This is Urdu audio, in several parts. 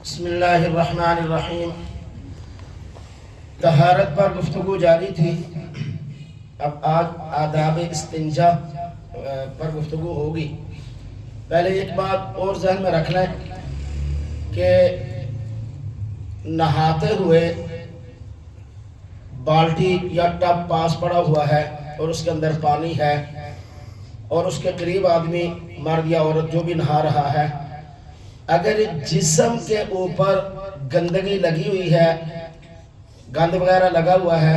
بسم اللہ الرحمن الرحیم۔ طہارت پر گفتگو جاری تھی، اب آج آداب استنجا پر گفتگو ہوگی۔ پہلے ایک بات اور ذہن میں رکھ لیں کہ نہاتے ہوئے بالٹی یا ٹب پاس پڑا ہوا ہے اور اس کے اندر پانی ہے اور اس کے قریب آدمی مرد یا عورت جو بھی نہا رہا ہے، اگر جسم کے اوپر گندگی لگی ہوئی ہے، گند وغیرہ لگا ہوا ہے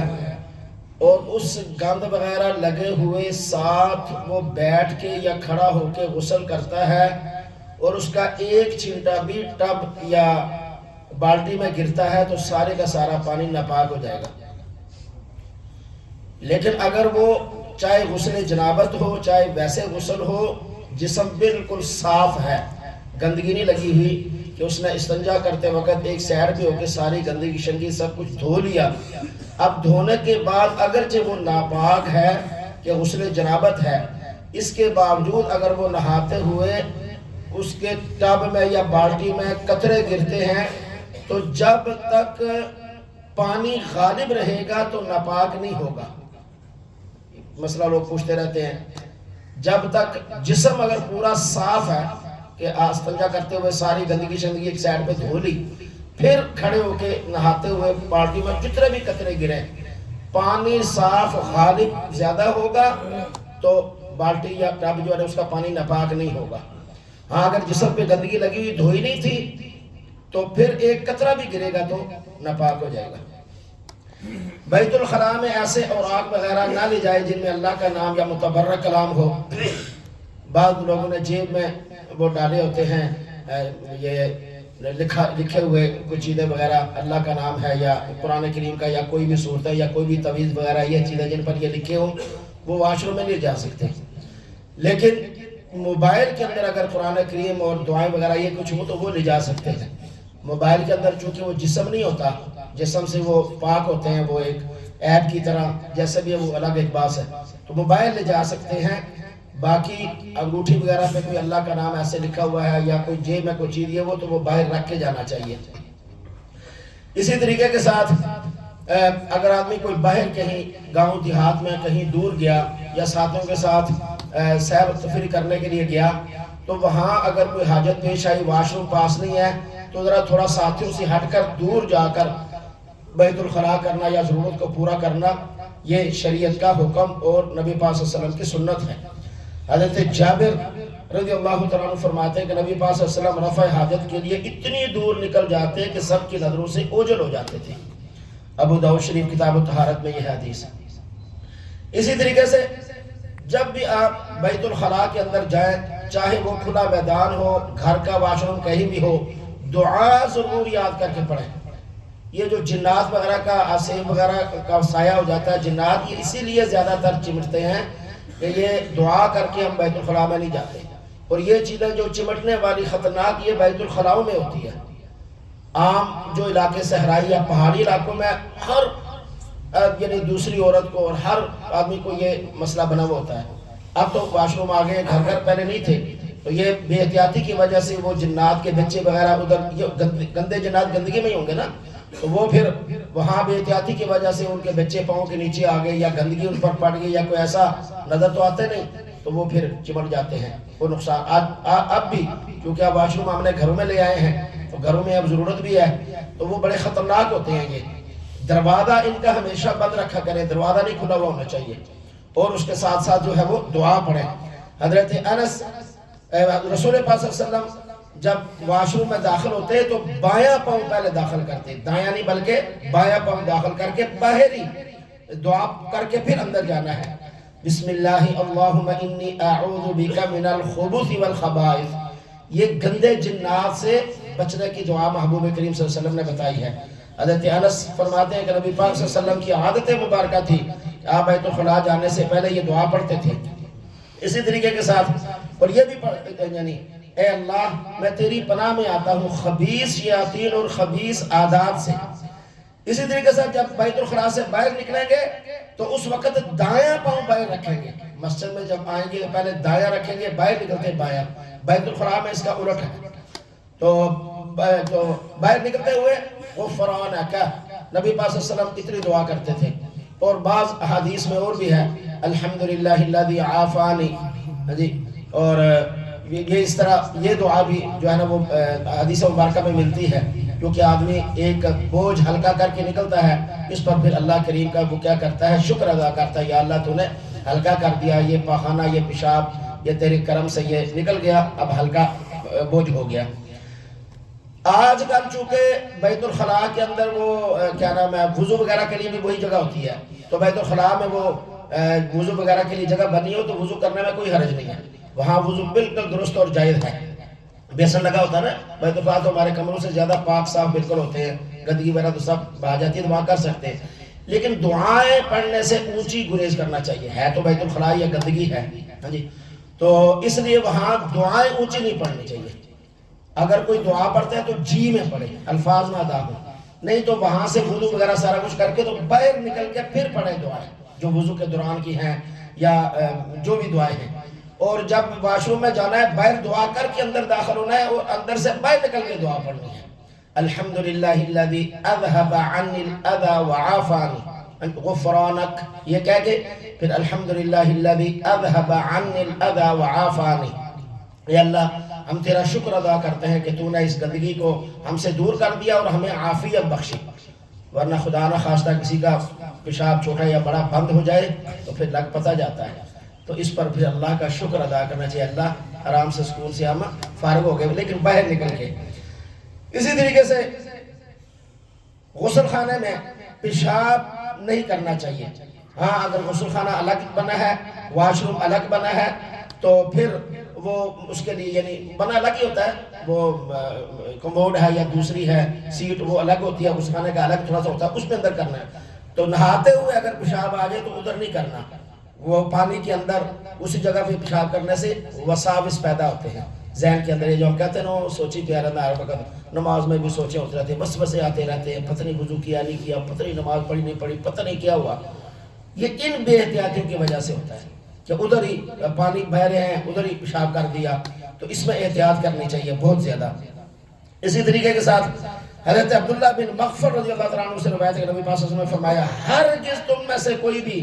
اور اس گند وغیرہ لگے ہوئے ساتھ وہ بیٹھ کے یا کھڑا ہو کے غسل کرتا ہے اور اس کا ایک چھینٹا بھی ٹب یا بالٹی میں گرتا ہے تو سارے کا سارا پانی ناپاک ہو جائے گا۔ لیکن اگر وہ چاہے غسل جنابت ہو چاہے ویسے غسل ہو، جسم بالکل صاف ہے، گندگی نہیں لگی ہوئی کہ اس نے استنجا کرتے وقت ایک سائڈ پہ ہو کے ساری گندگی شنگی سب کچھ دھو لیا، اب دھونے کے بعد اگرچہ وہ ناپاک ہے کہ غسل جنابت ہے، اس کے باوجود اگر وہ نہاتے ہوئے اس کے ٹب میں یا بالٹی میں قطرے گرتے ہیں تو جب تک پانی غالب رہے گا تو ناپاک نہیں ہوگا۔ مسئلہ لوگ پوچھتے رہتے ہیں، جب تک جسم اگر پورا صاف ہے کہ استنجا کرتے ہوئے ساری گندگی شندگی ایک سائڈ پہ دھو لی، پھر کھڑے ہو کے نہاتے ہوئے بالٹی میں جتنے بھی قطرے گرے پانی صاف غالب زیادہ ہوگا تو بالٹی یا ٹب جو ہے اس کا پانی ناپاک نہیں ہوگا۔ ہاں اگر جسم پہ گندگی لگی ہوئی دھوئی نہیں تھی تو پھر ایک قطرہ بھی گرے گا تو ناپاک ہو جائے گا۔ بیت الخلاء میں ایسے اوراق وغیرہ نہ لے جائے جن میں اللہ کا نام یا متبرک کلام ہو۔ بعض لوگوں نے جیب میں وہ ڈالے ہوتے ہیں یہ لکھے ہوئے کچھ چیزیں وغیرہ، اللہ کا نام ہے یا قرآن کریم کا یا کوئی بھی صورت ہے یا کوئی بھی تعویذ وغیرہ، یہ چیزیں جن پر یہ لکھے ہوں وہ واش روم میں نہیں جا سکتے۔ لیکن موبائل کے اندر اگر قرآن کریم اور دعائیں وغیرہ یہ کچھ ہو تو وہ لے جا سکتے ہیں۔ موبائل کے اندر چونکہ وہ جسم نہیں ہوتا، جسم سے وہ پاک ہوتے ہیں، وہ ایک ایپ کی طرح جیسے بھی وہ الگ ایک باس ہے، تو موبائل لے جا سکتے ہیں۔ باقی انگوٹھی وغیرہ پہ کوئی اللہ کا نام ایسے لکھا ہوا ہے یا کوئی جیب میں کوئی چیز ہے وہ تو وہ باہر رکھ کے جانا چاہیے۔ اسی طریقے کے ساتھ اگر آدمی کوئی باہر کہیں گاؤں دیہات میں کہیں دور گیا یا ساتھیوں کے ساتھ سیر و تفریح کرنے کے لیے گیا تو وہاں اگر کوئی حاجت پیش آئی، واش روم پاس نہیں ہے تو ذرا تھوڑا ساتھیوں سے ہٹ کر دور جا کر بیت الخلاء کرنا یا ضرورت کو پورا کرنا یہ شریعت کا حکم اور نبی پاک صلی اللہ علیہ وسلم کی سنت ہے۔ حضرت جابر رضی اللہ تعالیٰ عنہ فرماتے ہیں کہ نبی پاک صلی اللہ علیہ وسلم رفع حاجت کے لیے اتنی دور نکل جاتے کہ سب کی نظروں سے اوجھل ہو جاتے تھے۔ ابو داؤد شریف کتاب الطہارت میں یہ حدیث ہے۔ اسی طریقے سے جب بھی آپ بیت الخلاء کے اندر جائیں، چاہے وہ کھلا میدان ہو، گھر کا واش روم کہیں بھی ہو، دعا ضرور یاد کر کے پڑھیں۔ یہ جو جنات وغیرہ کا آسیب وغیرہ کا سایہ ہو جاتا ہے، جنات یہ اسی لیے زیادہ تر چمٹتے ہیں کہ یہ دعا کر کے ہم بیت الخلاء میں نہیں جاتے، اور یہ چیزیں جو چمٹنے والی خطرناک یہ بیت الخلاء میں ہوتی ہے۔ عام جو علاقے صحرائی یا پہاڑی علاقوں میں ہر یعنی دوسری عورت کو اور ہر آدمی کو یہ مسئلہ بنا ہوا ہوتا ہے۔ اب تو واش روم آ گئے، گھر پہلے نہیں تھے، تو یہ بے احتیاطی کی وجہ سے وہ جنات کے بچے وغیرہ ادھر گندے جنات گندگی میں ہی ہوں گے نا، تو وہ پھر وہاں بے احتیاطی کی وجہ سے ان کے بچے پاؤں کے نیچے آ گئے یا گندگی ان پر پڑ گئی یا کوئی ایسا نظر تو آتے نہیں تو وہ پھر چمٹ جاتے ہیں، وہ نقصان اب بھی کیونکہ اب واش روم ہم نے گھروں میں لے آئے ہیں تو گھروں میں اب ضرورت بھی ہے تو وہ بڑے خطرناک ہوتے ہیں۔ یہ دروازہ ان کا ہمیشہ بند رکھا کریں، دروازہ نہیں کھلا ہوا ہونا چاہیے، اور اس کے ساتھ ساتھ جو ہے وہ دعا پڑھیں۔ حضرت انس رسول پاک صلی اللہ علیہ وسلم جب واش روم میں داخل ہوتے تو بایاں پاؤں پہلے داخل کرتے، دایاں نہیں بلکہ بایاں پاؤں داخل کر کے باہر ہی دعا کر کے پھر اندر جانا ہے۔ بسم اللہ اللہم انی اعوذ بک من الخبث والخبائث، یہ گندے جنات سے بچنے کی دعا محبوب کریم صلی اللہ علیہ وسلم نے بتائی ہے۔ حضرت انس فرماتے ہیں کہ نبی پاک صلی اللہ علیہ وسلم کی عادت مبارکہ تھی کہ آپ بیت الخلاء جانے سے پہلے یہ دعا پڑھتے تھے۔ اسی طریقے کے ساتھ اور یہ بھی پڑھتے یعنی اے اللہ میں تیری پناہ میں آتا ہوں خبیث شیاطین اور خبیث عادات سے۔ اسی طریقے سے جب بیت الخلاء سے باہر نکلیں گے تو اس وقت دایاں پاؤں باہر رکھیں گے، مسجد میں جب آئیں گے پہلے دایاں رکھیں گے، باہر نکلتے بایاں۔ بیت الخلاء میں اس کا الٹ ہے، تو تو باہر نکلتے ہوئے غفرانک، نبی پاک صلی اللہ علیہ وسلم اتنی دعا کرتے تھے. اور بعض احادیث میں اور بھی ہے الحمدللہ الذی عافانی جی. اور یہ اس طرح یہ دعا بھی جو ہے نا وہ حدیث مبارکہ میں ملتی ہے، کیونکہ آدمی ایک بوجھ ہلکا کر کے نکلتا ہے، اس پر پھر اللہ کریم کا وہ کیا کرتا ہے، شکر ادا کرتا ہے، یا اللہ تو نے ہلکا کر دیا، یہ پاخانہ یہ پیشاب یہ تیرے کرم سے یہ نکل گیا، اب ہلکا بوجھ ہو گیا. آج کل چونکہ بیت الخلاء کے اندر وہ کیا نام ہے وضو وغیرہ کے لیے بھی وہی جگہ ہوتی ہے، تو بیت الخلاء میں وہ وضو وغیرہ کے لیے جگہ بنی ہو تو وضو کرنے میں کوئی حرج نہیں ہے، وہاں وضو بالکل درست اور جائز ہے. بیسن لگا ہوتا ہے نا بیت الخلاء، تو ہمارے کمروں سے زیادہ پاک صاف بالکل ہوتے ہیں، گندگی وغیرہ تو سب آ جاتی ہے، تو وہاں کر سکتے ہیں. لیکن دعائیں پڑھنے سے اونچی گریز کرنا چاہیے، ہے تو بیت الخلاء یا گندگی ہے ہاں جی، تو اس لیے وہاں دعائیں اونچی نہیں پڑھنی چاہیے. اگر کوئی دعا پڑھتا ہے تو جی میں پڑھے، الفاظ میں ادا ہو، نہیں تو وہاں سے وضو وغیرہ سارا کچھ کر کے تو باہر نکل کے پھر پڑھے دعائیں جو وضو کے دوران کی ہیں یا جو بھی دعائیں ہیں. اور جب واش روم میں جانا ہے باہر دعا کر کے اندر داخل ہونا ہے، اور اندر سے باہر نکل کے دعا پڑھنی ہے. الحمدللہ الذی اذهب عنی الاذى وعافانی غفرانک، یہ کہہ کے پھر الحمدللہ الذی اذهب عنی الاذى وعافانی. اے اللہ ہم تیرا شکر ادا کرتے ہیں کہ تو نے اس گندگی کو ہم سے دور کر دیا اور ہمیں عافیت بخشی، ورنہ خدا نہ خواستہ کسی کا پیشاب چھوٹا یا بڑا بند ہو جائے تو پھر لگ پتہ جاتا ہے. تو اس پر پھر اللہ کا شکر ادا کرنا چاہیے، اللہ آرام سے سکون سے ہم فارغ ہو گئے لیکن باہر نکل کے. اسی طریقے سے غسل خانے میں پیشاب نہیں کرنا چاہیے. ہاں اگر غسل خانہ الگ بنا ہے، واش روم الگ بنا ہے، تو پھر وہ اس کے لیے یعنی بنا الگ ہی ہوتا ہے، وہ کموڈ ہے یا دوسری ہے سیٹ وہ الگ ہوتی ہے، اس خانے کا الگ تھوڑا سا ہوتا ہے، اس میں اندر کرنا ہے. تو نہاتے ہوئے اگر پیشاب آ جائے تو ادھر نہیں کرنا، وہ پانی کے اندر اسی جگہ پہ پیشاب کرنے سے وساوس پیدا ہوتے ہیں ذہن کے اندر. یہ جو ہم کہتے ہیں نا سوچی پہ رہنا ہر وقت، نماز میں بھی سوچے ہوتے رہتے ہیں، وسوسے آتے رہتے ہیں، پتہ نہیں وضو کیا نہیں کیا، پتہ نہیں نماز پڑھی نہیں پڑھی، پتہ نہیں کیا ہوا. یہ ان بے احتیاطیوں کی وجہ سے ہوتا ہے کہ ادھر ہی پانی بہ رہے ہیں ادھر ہی پیشاب کر دیا. تو اس میں احتیاط کرنی چاہیے بہت زیادہ. اسی طریقے کے ساتھ حضرت عبداللہ بن مغفر رضی اللہ تعالیٰ عنہ سے روایت ہے کہ نبی پاک صلی اللہ علیہ وسلم نے فرمایا ہرگز تم میں سے کوئی بھی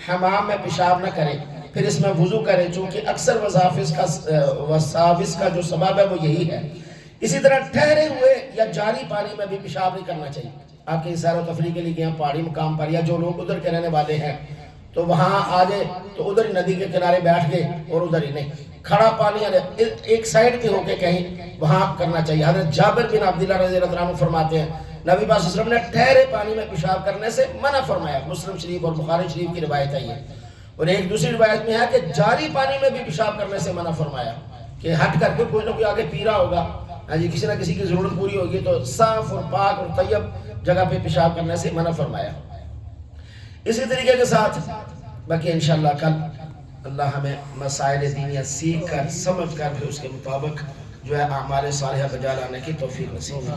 حمام میں پیشاب نہ کرے پھر اس میں وضو کرے، چونکہ اکثر وساوس کا جو سبب ہے وہ یہی ہے. اسی طرح ٹھہرے ہوئے یا جاری پانی میں بھی پیشاب نہیں کرنا چاہیے. آپ کہیں سیر و تفریح کے لیے گئے پہاڑی مقام پر یا جو لوگ ادھر کے رہنے والے ہیں تو وہاں آ جائے تو ادھر ہی ندی کے کنارے بیٹھ گئے اور ادھر ہی نہیں، کھڑا پانی ایک سائڈ پہ ہو کے کہیں وہاں کرنا چاہیے. حضرت جابر بن عبداللہ رضی اللہ عنہ فرماتے ہیں نبی پاک صلی اللہ علیہ وسلم نے ٹھہرے پانی میں پیشاب کرنے سے منع فرمایا. مسلم شریف اور بخاری شریف کی روایت ہے یہ. اور ایک دوسری روایت میں ہے کہ جاری پانی میں بھی پیشاب کرنے سے منع فرمایا کہ ہٹ کر کے کوئی نہ کوئی آگے پی رہا ہوگا ہاں جی، کسی نہ کسی کی ضرورت پوری ہوگی تو صاف اور پاک اور طیب جگہ پہ پیشاب کرنے سے منع فرمایا. اسی طریقے کے ساتھ باقی انشاءاللہ کل اللہ ہمیں مسائل دینیہ سیکھ کر سمجھ کر بھی اس کے مطابق جو ہے اعمال صالحہ بجا لانے کی توفیق نصیب.